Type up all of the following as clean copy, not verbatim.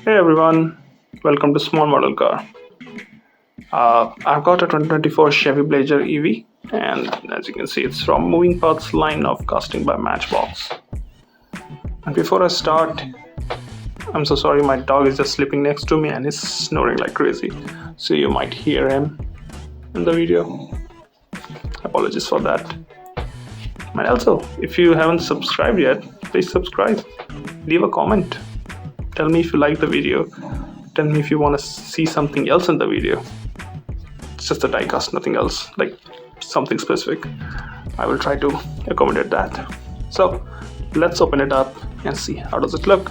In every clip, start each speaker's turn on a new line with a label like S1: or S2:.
S1: Hey everyone, welcome to Small Model Car. I've got a 2024 Chevy Blazer EV, and as you can see, it's from Moving Parts line of casting by Matchbox. And before I start, I'm so sorry, my dog is just sleeping next to me and he's snoring like crazy, so you might hear him in the video. Apologies for that. And also, if you haven't subscribed yet, please subscribe. Leave a comment. Tell me if you like the video. Tell me if you want to see something else in the video. It's just a diecast, nothing else, like something specific. I will try to accommodate that. So let's open it up and see how does it look.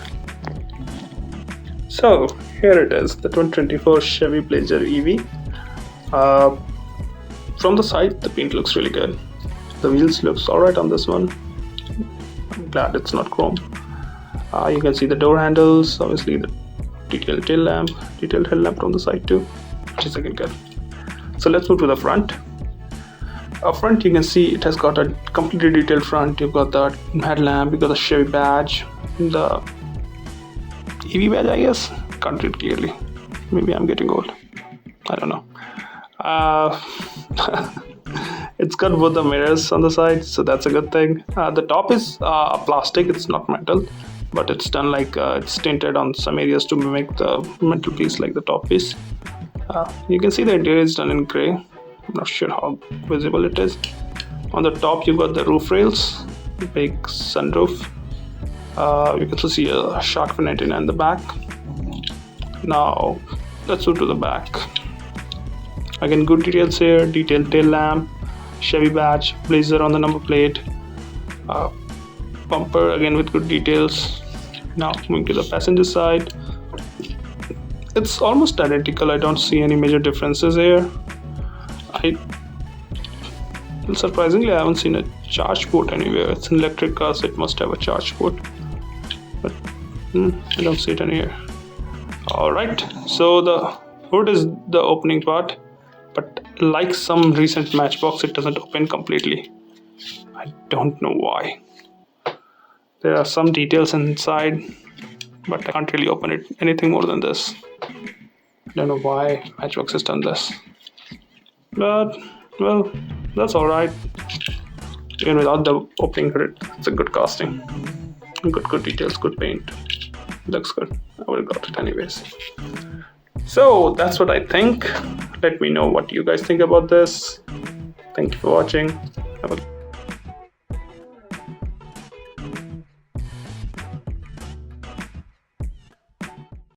S1: So here it is, the 2024 Chevy Blazer EV. From the side, the paint looks really good. The wheels looks alright on this one. I'm glad it's not chrome. You can see the door handles, obviously the detailed tail lamp, detailed headlamp on the side too, which is again good. So let's move to the front. Up front, you can see it has got a completely detailed front. You've got the headlamp, you've got the Chevy badge, the EV badge, I guess. Can't read clearly. Maybe I'm getting old. I don't know. It's got both the mirrors on the side, so that's a good thing. The top is plastic, it's not metal, but it's done like it's tinted on some areas to mimic the metal piece like the top piece. You can see the interior is done in gray. I'm not sure how visible it is. On the top, you've got the roof rails, big sunroof. You can also see a shark fin antenna in the back. Now let's move to the back. Again, good details here, detailed tail lamp, Chevy badge, Blazer on the number plate, bumper again with good details. Now moving to the passenger side, it's almost identical. I don't see any major differences here. Surprisingly, I haven't seen a charge port anywhere. It's an electric car, so it must have a charge port, but I don't see it anywhere. Alright, so the hood is the opening part, but like some recent Matchbox, it doesn't open completely. I don't know why. There are some details inside, but I can't really open it anything more than this. I don't know why Matchbox has done this, but well, that's alright. Even without the opening hood, it's a good casting. Good details, good paint. Looks good. I would have got it anyways. So that's what I think. Let me know what you guys think about this. Thank you for watching. Have a